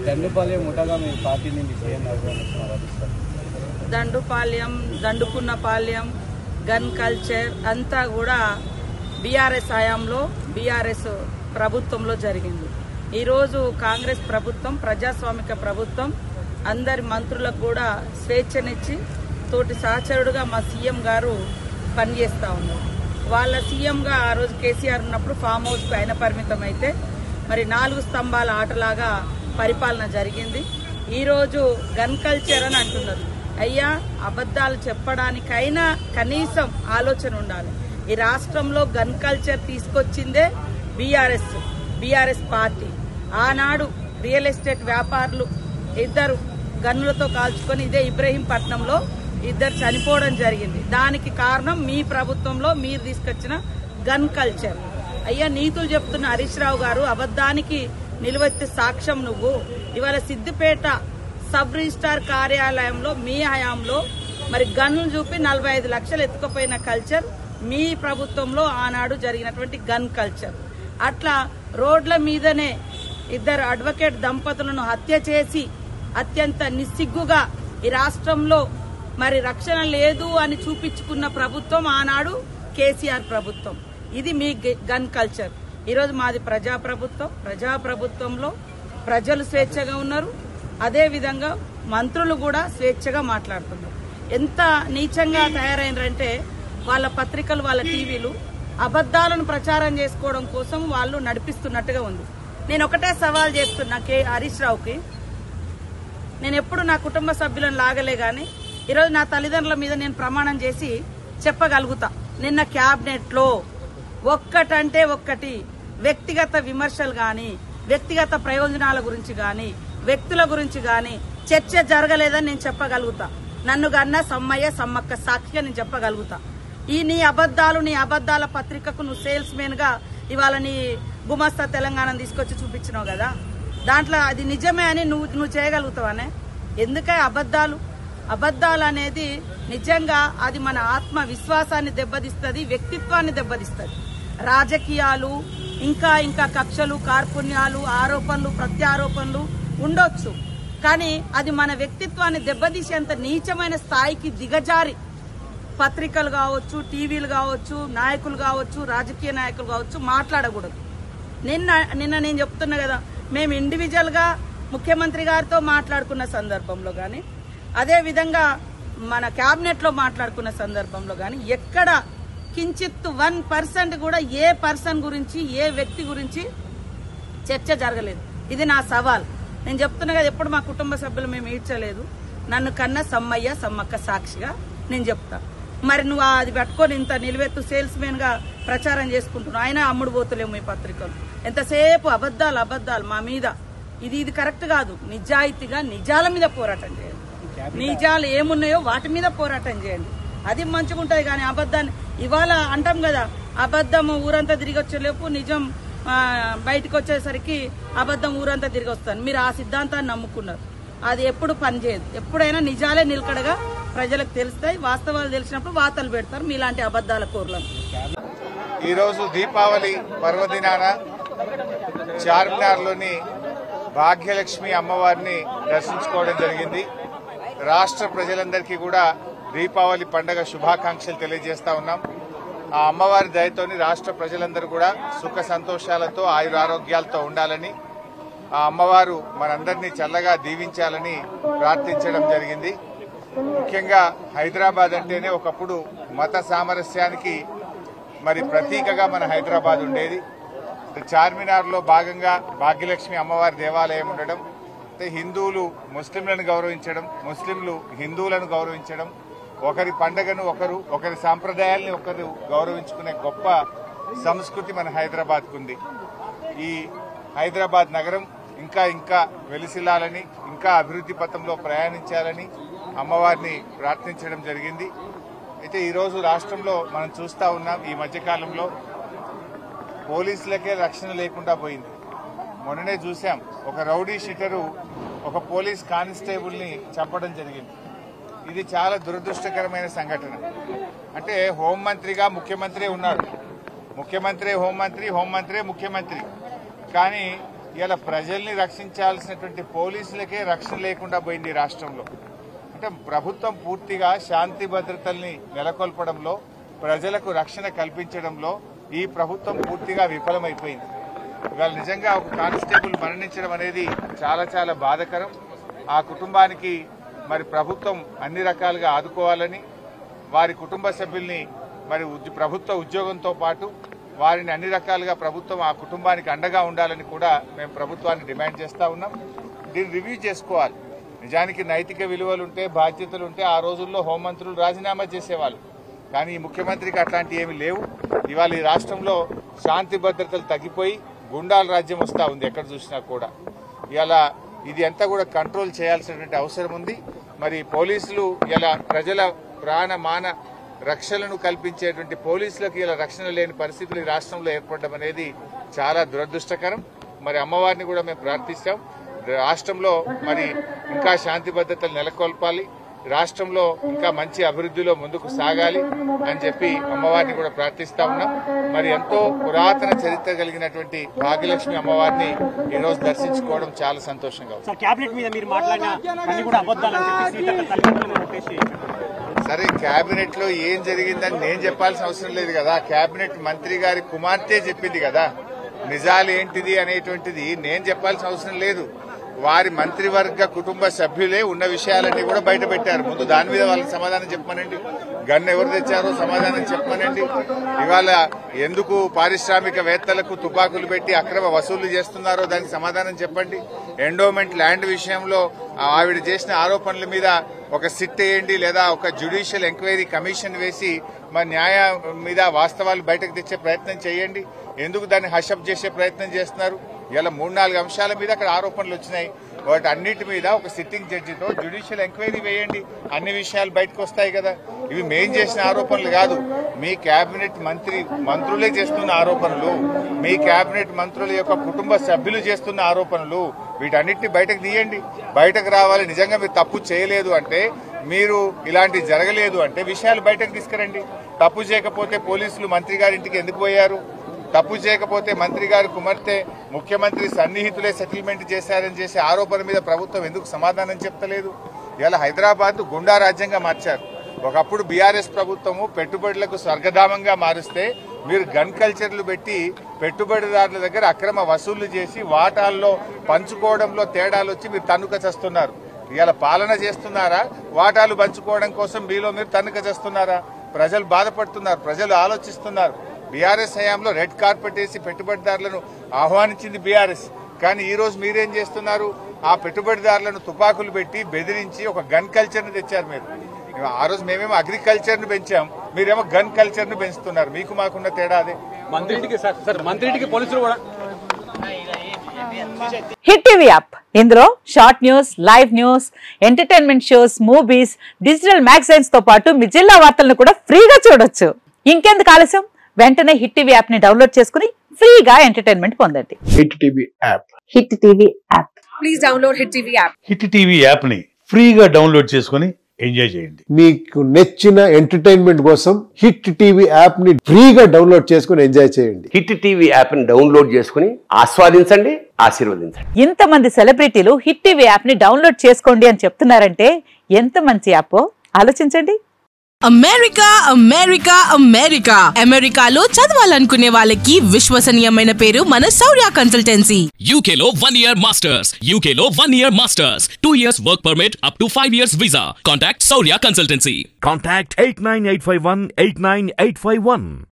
దండుపాలెం ముఠాగా మీ party నుండి Dandupalem, దండుకున్నపాలెం, gun culture అంతా కూడా బీఆర్ఎస్ హయాంలో బీఆర్ఎస్ ప్రభుత్వంలో జరిగింది. ఈరోజు కాంగ్రెస్ ప్రభుత్వం ప్రజాస్వామిక ప్రభుత్వం అందరి మంత్రులకు కూడా స్వేచ్ఛనిచ్చి తోటి సహచరుడుగా మా సీఎం గారు పనిచేస్తూ ఉన్నారు. వాళ్ళ సీఎంగా ఆ రోజు కేసీఆర్ ఉన్నప్పుడు ఫామ్ హౌస్కి ఆయన పరిమితం అయితే మరి 4 స్తంభాల ఆటలాగా పరిపాలన జరిగింది. ఈరోజు గన్ కల్చర్ అని అంటున్నారు. అయ్యా, అబద్ధాలు చెప్పడానికైనా కనీసం ఆలోచన ఉండాలి. ఈ రాష్ట్రంలో గన్ కల్చర్ తీసుకొచ్చిందే బీఆర్ఎస్ పార్టీ. ఆనాడు రియల్ ఎస్టేట్ వ్యాపారులు 2 గన్నులతో కాల్చుకొని ఇదే ఇబ్రహీంపట్నంలో 2 చనిపోవడం జరిగింది. దానికి కారణం మీ ప్రభుత్వంలో మీరు తీసుకొచ్చిన గన్ కల్చర్. అయ్యా, నీతులు చెప్తున్న హరీష్ రావు గారు అబద్ధానికి నిలువెత్తే సాక్ష్యం నువ్వు. ఇవాళ సిద్దిపేట సబ్ రిజిస్ట్రార్ కార్యాలయంలో మీ హయాంలో మరి గన్ను చూపి 45 లక్షలు ఎత్తుకుపోయిన కల్చర్ మీ ప్రభుత్వంలో ఆనాడు జరిగినటువంటి గన్ కల్చర్. అట్లా రోడ్ల మీదనే 2 అడ్వకేట్ దంపతులను హత్య చేసి అత్యంత నిస్సిగ్గుగా ఈ రాష్ట్రంలో మరి రక్షణ లేదు అని చూపించుకున్న ప్రభుత్వం ఆనాడు కేసీఆర్ ప్రభుత్వం. ఇది మీ గన్ కల్చర్. ఈరోజు మాది ప్రజాప్రభుత్వంలో ప్రజలు స్వేచ్ఛగా ఉన్నారు. అదేవిధంగా మంత్రులు కూడా స్వేచ్ఛగా మాట్లాడుతున్నారు. ఎంత నీచంగా తయారైనారంటే వాళ్ళ పత్రికలు, వాళ్ళ టీవీలు అబద్దాలను ప్రచారం చేసుకోవడం కోసం వాళ్ళు నడిపిస్తున్నట్టుగా ఉంది. నేను ఒకటే సవాల్ చేస్తున్నా హరీష్ రావుకి. నేను ఎప్పుడు నా కుటుంబ సభ్యులను లాగలే గాని ఈరోజు నా తల్లిదండ్రుల మీద నేను ప్రమాణం చేసి చెప్పగలుగుతా. నిన్న క్యాబినెట్ లో ఒక్కటంటే ఒక్కటి వ్యక్తిగత విమర్శలు గాని, వ్యక్తిగత ప్రయోజనాల గురించి గాని, వ్యక్తుల గురించి గాని చర్చ జరగలేదని నేను చెప్పగలుగుతా. నన్ను గన్న సమ్మక్క సాక్షిగా నేను చెప్పగలుగుతా. నీ అబద్దాల పత్రికకు నువ్వు సేల్స్ మెన్ గా ఇవాళ నీ గుమస్తా తెలంగాణ తీసుకొచ్చి చూపించినావు కదా, దాంట్లో అది నిజమే అని నువ్వు చేయగలుగుతావనే. ఎందుకే అబద్దాలు అనేది నిజంగా అది మన ఆత్మ విశ్వాసాన్ని దెబ్బతీస్తుంది, వ్యక్తిత్వాన్ని దెబ్బతీస్తుంది. రాజకీయాలు ఇంకా కక్షలు, కార్పుణ్యాలు, ఆరోపణలు, ప్రత్యారోపణలు ఉండొచ్చు, కానీ అది మన వ్యక్తిత్వాన్ని దెబ్బతీసేంత నీచమైన స్థాయికి దిగజారి పత్రికలు కావచ్చు, టీవీలు కావచ్చు, నాయకులు కావచ్చు, రాజకీయ నాయకులు కావచ్చు మాట్లాడకూడదు. నిన్న నేను చెప్తున్నా కదా, మేము ఇండివిజువల్ గా ముఖ్యమంత్రి గారితో మాట్లాడుకున్న సందర్భంలో గాని, అదే విధంగా మన కేబినెట్ లో మాట్లాడుకున్న సందర్భంలో గాని ఎక్కడ కించిత్ 1% కూడా ఏ పర్సన్ గురించి, ఏ వ్యక్తి గురించి చర్చ జరగలేదు. ఇది నా సవాల్. నేను చెప్తున్నా కదా, ఎప్పుడు మా కుటుంబ సభ్యులు మేము ఈడ్చలేదు. నన్ను కన్న సమ్మక్క సాక్షిగా నేను చెప్తా. మరి నువ్వు అది పట్టుకొని ఇంత నిలువెత్తు సేల్స్ మెన్ గా ప్రచారం చేసుకుంటున్నావు. అయినా అమ్ముడు పోతలేము మీ పత్రికలు. ఎంతసేపు అబద్దాలు మా మీద. ఇది కరెక్ట్ కాదు. నిజాయితీగా నిజాల మీద పోరాటం చేయండి. నిజాలు ఏమున్నాయో వాటి మీద పోరాటం చేయండి. అది మంచిగా ఉంటుంది. కానీ అబద్ధాన్ని ఇవాళ అంటాం కదా, అబద్ధం ఊరంతా తిరిగి వచ్చేలోపు నిజం బయటకు వచ్చేసరికి అబద్ధం ఊరంతా తిరిగి వస్తాను. మీరు ఆ సిద్ధాంతాన్ని నమ్ముకున్నారు. అది ఎప్పుడు పనిచేయదు. ఎప్పుడైనా నిజాలే నిలకడగా ప్రజలకు తెలుస్తాయి. వాస్తవాలు తెలిసినప్పుడు వార్తలు పెడతారు మీలాంటి అబద్దాల కోర్లను. ఈరోజు దీపావళి పర్వదినాన చార్మినార్లోని భాగ్యలక్ష్మి అమ్మవారిని దర్శించుకోవడం జరిగింది. రాష్ట్ర ప్రజలందరికీ కూడా దీపావళి పండుగ శుభాకాంక్షలు తెలియజేస్తా ఉన్నాం. ఆ అమ్మవారి దయతోని రాష్ట్ర ప్రజలందరూ కూడా సుఖ సంతోషాలతో ఆయురారోగ్యాలతో ఉండాలని, ఆ అమ్మవారు మనందరినీ చల్లగా దీవించాలని ప్రార్థించడం జరిగింది. ముఖ్యంగా హైదరాబాద్ అంటేనే ఒకప్పుడు మత సామరస్యానికి మరి ప్రతీకగా మన హైదరాబాద్ ఉండేది. చార్మినార్లో భాగంగా భాగ్యలక్ష్మి అమ్మవారి దేవాలయం ఉండడం, హిందువులు ముస్లింలను గౌరవించడం, ముస్లింలు హిందువులను గౌరవించడం, ఒకరి పండుగను ఒకరి సాంప్రదాయాల్ని ఒకరు గౌరవించుకునే గొప్ప సంస్కృతి మన హైదరాబాద్కు ఉంది. ఈ హైదరాబాద్ నగరం ఇంకా వెలిసిల్లాలని, ఇంకా అభివృద్ధి పథంలో ప్రయాణించాలని అమ్మవారిని ప్రార్థించడం జరిగింది. అయితే ఈరోజు రాష్ట్రంలో మనం చూస్తా ఉన్నాం, ఈ మధ్యకాలంలో పోలీసులకే రక్షణ లేకుండా పోయింది. మొన్ననే చూశాం, ఒక రౌడీ షీటరు ఒక పోలీస్ కానిస్టేబుల్ ని చంపడం జరిగింది. ఇది చాలా దురదృష్టకరమైన సంఘటన. అంటే హోంమంత్రిగా ముఖ్యమంత్రి ఉన్నాడు, ముఖ్యమంత్రి హోంమంత్రి, హోంమంత్రి ముఖ్యమంత్రి, కానీ ఇలా ప్రజల్ని రక్షించాల్సినటువంటి పోలీసులకే రక్షణ లేకుండా పోయింది రాష్ట్రంలో. అంటే ప్రభుత్వం పూర్తిగా శాంతి భద్రతల్ని నెలకొల్పడంలో, ప్రజలకు రక్షణ కల్పించడంలో ఈ ప్రభుత్వం పూర్తిగా విఫలమైపోయింది. ఇవాళ నిజంగా ఒక కానిస్టేబుల్ మరణించడం అనేది చాలా చాలా బాధాకరం. ఆ కుటుంబానికి మరి ప్రభుత్వం అన్ని రకాలుగా ఆదుకోవాలని, వారి కుటుంబ సభ్యుల్ని మరి ప్రభుత్వ ఉద్యోగంతో పాటు వారిని అన్ని రకాలుగా ప్రభుత్వం ఆ కుటుంబానికి అండగా ఉండాలని కూడా మేము ప్రభుత్వాన్ని డిమాండ్ చేస్తూ ఉన్నాం. దీన్ని రివ్యూ చేసుకోవాలి. నిజానికి నైతిక విలువలుంటే, బాధ్యతలుంటే ఆ రోజుల్లో హోంమంత్రులు రాజీనామా చేసేవాళ్ళు. కానీ ఈ ముఖ్యమంత్రికి అట్లాంటివి ఏమీ లేవు. ఇవాళ ఈ రాష్ట్రంలో శాంతి భద్రతలు తగ్గిపోయి గుండాల రాజ్యం వస్తూ ఉంది ఎక్కడ చూసినా కూడా. ఇలా ఇది అంతా కూడా కంట్రోల్ చేయాల్సినటువంటి అవసరం ఉంది. మరి పోలీసులు ఇలా ప్రజల ప్రాణ మాన రక్షణను కల్పించేటువంటి పోలీసులకు ఇలా రక్షణ లేని పరిస్థితులు ఈ రాష్ట్రంలో ఏర్పడడం అనేది చాలా దురదృష్టకరం. మరి అమ్మవారిని కూడా మేము ప్రార్థిస్తాం, రాష్ట్రంలో మరి ఇంకా శాంతి భద్రతలు నెలకొల్పాలి, రాష్ట్రంలో ఇంకా మంచి అభివృద్ధిలో ముందుకు సాగాలి అని చెప్పి అమ్మవారిని కూడా ప్రార్థిస్తా ఉన్నాం. మరి ఎంతో పురాతన చరిత్ర కలిగినటువంటి భాగ్యలక్ష్మి అమ్మవారిని ఈ రోజు దర్శించుకోవడం చాలా సంతోషంగా ఉంది. సరే, కేబినెట్ లో ఏం జరిగిందని నేను చెప్పాల్సిన అవసరం లేదు కదా. కేబినెట్ మంత్రి గారి కుమార్తె చెప్పింది కదా. నిజాలు ఏంటిది అనేటువంటిది నేను చెప్పాల్సిన అవసరం లేదు. వారి మంత్రివర్గ కుటుంబ సభ్యులే ఉన్న విషయాలన్నీ కూడా బయట పెట్టారు. ముందు దాని మీద వాళ్ళకి సమాధానం చెప్పమనండి. గన్ను ఎవరు తెచ్చారో సమాధానం చెప్పమనండి. ఇవాళ ఎందుకు పారిశ్రామికవేత్తలకు తుపాకులు పెట్టి అక్రమ వసూళ్లు చేస్తున్నారో దానికి సమాధానం చెప్పండి. ఎండోమెంట్ ల్యాండ్ విషయంలో ఆవిడ చేసిన ఆరోపణల మీద ఒక సిట్ వేయండి, లేదా ఒక జ్యుడిషియల్ ఎంక్వైరీ కమిషన్ వేసి మరి న్యాయం మీద వాస్తవాలు బయటకు తెచ్చే ప్రయత్నం చేయండి. ఎందుకు దాన్ని హషప్ చేసే ప్రయత్నం చేస్తున్నారు? ఇలా 3-4 అంశాల మీద అక్కడ ఆరోపణలు వచ్చినాయి. వాటి అన్నిటి మీద ఒక సిట్టింగ్ జడ్జితో జ్యుడిషియల్ ఎంక్వైరీ వేయండి, అన్ని విషయాలు బయటకు వస్తాయి కదా. ఇవి మేం చేసిన ఆరోపణలు కాదు, మీ కేబినెట్ మంత్రులే చేస్తున్న ఆరోపణలు, మీ కేబినెట్ మంత్రుల యొక్క కుటుంబ సభ్యులు చేస్తున్న ఆరోపణలు. వీటన్నిటిని బయటకు తీయండి, బయటకు రావాలి. నిజంగా మీరు తప్పు చేయలేదు అంటే, మీరు ఇలాంటివి జరగలేదు అంటే విషయాలు బయటకు తీసుకురండి. తప్పు చేయకపోతే పోలీసులు మంత్రి గారి ఇంటికి ఎందుకు పోయారు? తప్పు చేయకపోతే మంత్రి గారి కుమార్తె ముఖ్యమంత్రి సన్నిహితులే సెటిల్మెంట్ చేశారని చేసే ఆరోపణ మీద ప్రభుత్వం ఎందుకు సమాధానం చెప్తలేదు? ఇలా హైదరాబాద్ గుండా రాజ్యంగా మార్చారు. ఒకప్పుడు బీఆర్ఎస్ ప్రభుత్వము పెట్టుబడులకు స్వర్గధామంగా మారుస్తే మీరు గన్ కల్చర్లు పెట్టి పెట్టుబడిదారుల దగ్గర అక్రమ వసూళ్లు చేసి వాటాల్లో పంచుకోవడంలో తేడాలు వచ్చి మీరు తన్నుక చేస్తున్నారు. ఇలా పాలన చేస్తున్నారా, వాటాలు పంచుకోవడం కోసం మీలో మీరు తన్నుక చేస్తున్నారా? ప్రజలు బాధపడుతున్నారు, ప్రజలు ఆలోచిస్తున్నారు. బీఆర్ఎస్ హయాంలో రెడ్ కార్పెట్ వేసి పెట్టుబడిదారులను ఆహ్వానించింది బీఆర్ఎస్. కానీ ఈ రోజు మీరేం చేస్తున్నారు? ఆ పెట్టుబడిదారులను తుపాకులు పెట్టి బెదిరించి ఒక గన్ కల్చర్ ను తెచ్చారు. మీరు ఆ రోజు మేమేమో అగ్రికల్చర్ ను పెంచాం, మీరేమో గన్ కల్చర్ ను పెంచుతున్నారు. మీకు మాకున్న తేడా అదే. మంత్రికి పోలీసులు కూడా హిట్ టీవీ యాప్, ఇందులో short news, live news, entertainment shows, movies, digital magazines తో పాటు మీ జిల్లా వార్తలను కూడా ఫ్రీగా చూడొచ్చు. ఇంకెందుకు ఆలస్యం, వెంటనే హిట్ టీవీ యాప్ ని డౌన్లోడ్ చేసుకుని ఫ్రీగా ఎంటర్టైన్మెంట్ పొందండి. Hit TV app, hit TV app, please download hit TV app. Hit TV app ని ఫ్రీగా డౌన్లోడ్ చేసుకుని ఎంజాయ్ చేయండి. మీకు నచ్చిన ఎంటర్టైన్మెంట్ కోసం హిట్ టీవీ యాప్ ని ఫ్రీగా డౌన్లోడ్ చేసుకుని ఎంజాయ్ చేయండి. హిట్ టీవీ యాప్ ని డౌన్లోడ్ చేసుకుని ఆస్వాదించండి, ఆశీర్వదించండి. ఇంతమంది సెలబ్రిటీలు హిట్ టీవీ యాప్ ని డౌన్లోడ్ చేసుకోండి అని చెప్తున్నారంటే ఎంత మంచి యాప్ ఆలోచించండి. అమెరికా అమెరికా అమెరికా అమెరికాలో చదవాలనుకునే వాళ్ళకి విశ్వసనీయమైన పేరు మన శౌర్య కన్సల్టెన్సీ. UK లో 1 year masters, UK లో 1 year masters, 2 years work permit up to 5 years visa. Contact Shaurya Consultancy. Contact 89851 89851.